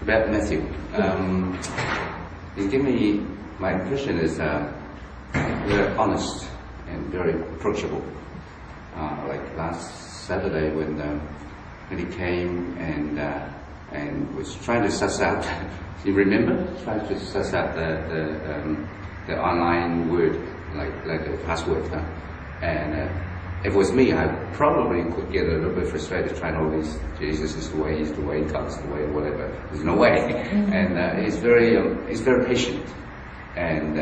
about Matthew. He gave me, my impression is very honest and very approachable. Like last Saturday when he came and was trying to suss out, you remember? Trying to suss out the online word, like the password. And if it was me, I probably could get a little bit frustrated trying all these, Jesus is the way, he's the way, God is the way, whatever. There's no way. And he's very patient. And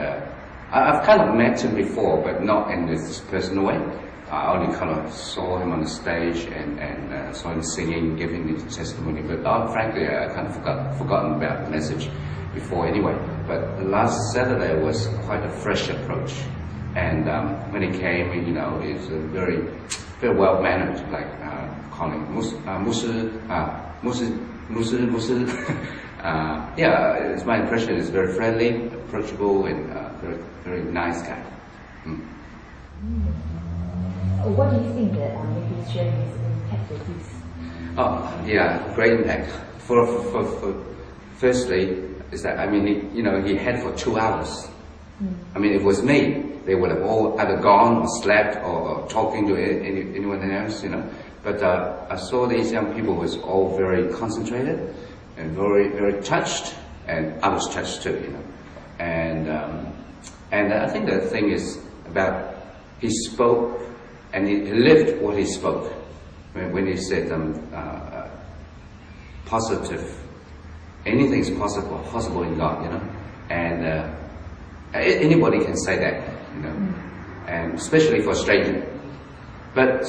I've kind of met him before, but not in this personal way. I only kind of saw him on the stage and saw him singing, giving his testimony. But frankly, I kind of forgotten about the message before anyway. But last Saturday was quite a fresh approach. And when he came, you know, he's very well mannered, like calling yeah, it's my impression. He's very friendly, approachable, and very nice guy. What do you think that maybe sharing his impact with this? Oh, yeah, great impact. Firstly, is that I mean, he had for 2 hours. I mean, if it was me, they would have all either gone or slept or talking to anyone else, But I saw these young people was all very concentrated and very touched, and I was touched too, And I think the thing is about he spoke and he lived what he spoke. When he said positive, anything's possible in God, And anybody can say that, and especially for a stranger. But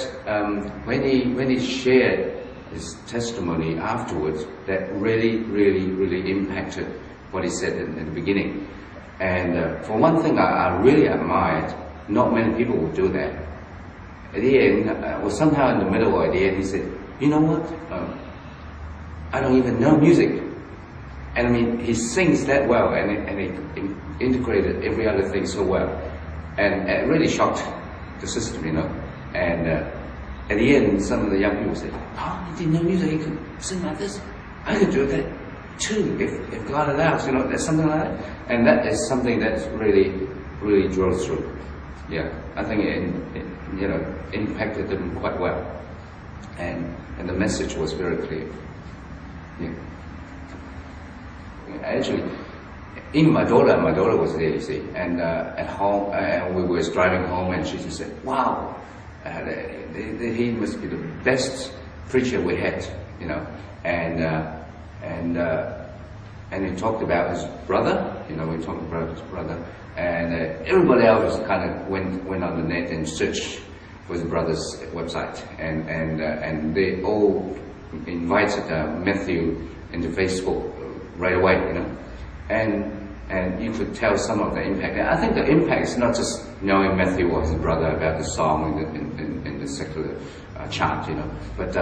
when he shared his testimony afterwards, that really impacted what he said in the beginning. And for one thing, I really admired. Not many people would do that. At the end, or somehow in the middle or at the end, he said, "You know what? I don't even know music." And I mean, he sings that well, and he integrated every other thing so well, and it really shocked the system, And at the end, some of the young people said, "Oh, he didn't know music. He could sing like this. I could do that too, if God allows." There's something like that, and that is something that's really drove through. Yeah, I think it impacted them quite well, and the message was very clear. Yeah. Actually, even my daughter was there, you see, and at home, we were driving home, and she just said, "Wow, he must be the best preacher we had," and he talked about his brother, we talked about his brother, and everybody else kind of went on the net and searched for his brother's website, and they all invited Matthew into Facebook right away, and you could tell some of the impact. And I think the impact is not just knowing Matthew or his brother about the song in the secular chant, but I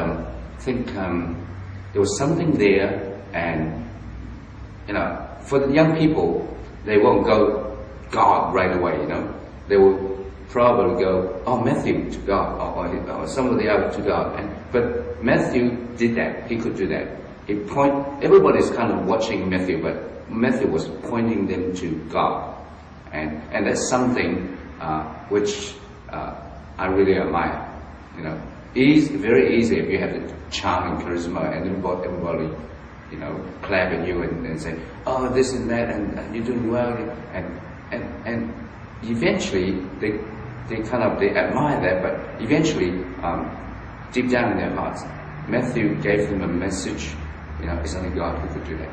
think there was something there, and for the young people, they won't go God right away, They will probably go, "Oh, Matthew to God," or some of the other to God. But Matthew did that. He could do that. Everybody's kind of watching Matthew, but Matthew was pointing them to God, and that's something which I really admire. It's very easy if you have the charm and charisma, and everybody clap at you and say, "Oh, this and that, and you're doing well," and eventually they admire that, but eventually deep down in their hearts, Matthew gave them a message. It's only God who could do that.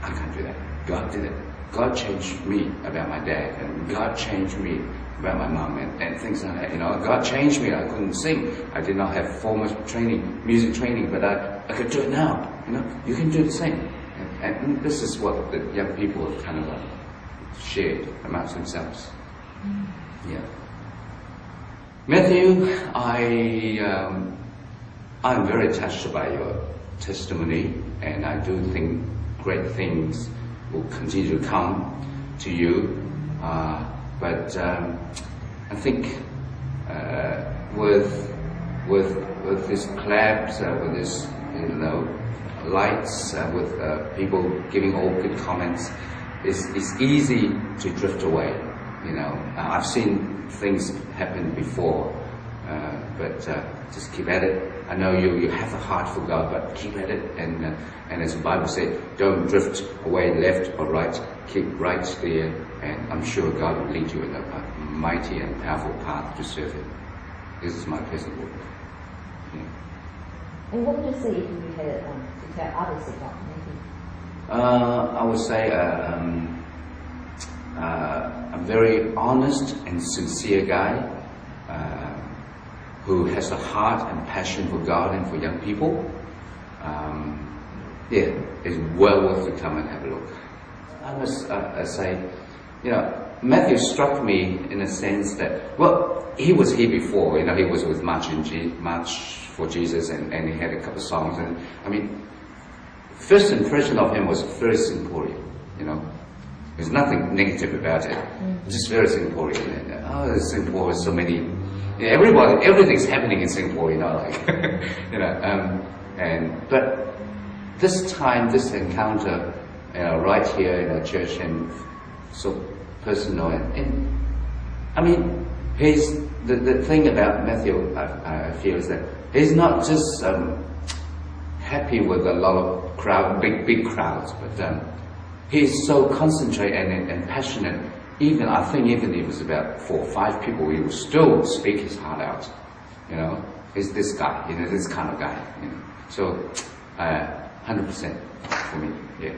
I can't do that. God did it. God changed me about my dad, and God changed me about my mom, and things like that. God changed me. I couldn't sing. I did not have formal training, music training, but I could do it now. You can do the same. And this is what the young people kind of shared amongst themselves. Yeah. Matthew, I'm very touched by your testimony, and I do think great things will continue to come to you. But I think with this collapse, with this lights, with people giving all good comments, it's easy to drift away. You know, I've seen things happen before, but just keep at it. I know you have a heart for God, but keep at it. And as the Bible said, don't drift away left or right. Keep right there, and I'm sure God will lead you in a mighty and powerful path to serve Him. This is my personal word. Yeah. And what would you say if you had to tell others about Matthew? I would say a very honest and sincere guy who has a heart and passion for God and for young people. Yeah, it's well worth to come and have a look. I must say, you know, Matthew struck me in a sense that, well, he was here before, you know, he was with March for Jesus, and he had a couple of songs, and I mean, first impression of him was very Singaporean, you know. There's nothing negative about it, just very Singaporean. And, Singapore has so many, everything's happening in Singapore, you know, like, you know, but this time, this encounter, you know, right here in our church, and so personal, and I mean, the thing about Matthew, I feel, is that he's not just happy with a lot of big crowds, but he's so concentrated and passionate. I think even if it was about 4 or 5 people, he would still speak his heart out. You know, he's this guy, you know, this kind of guy. You know, so 100% for me, yeah.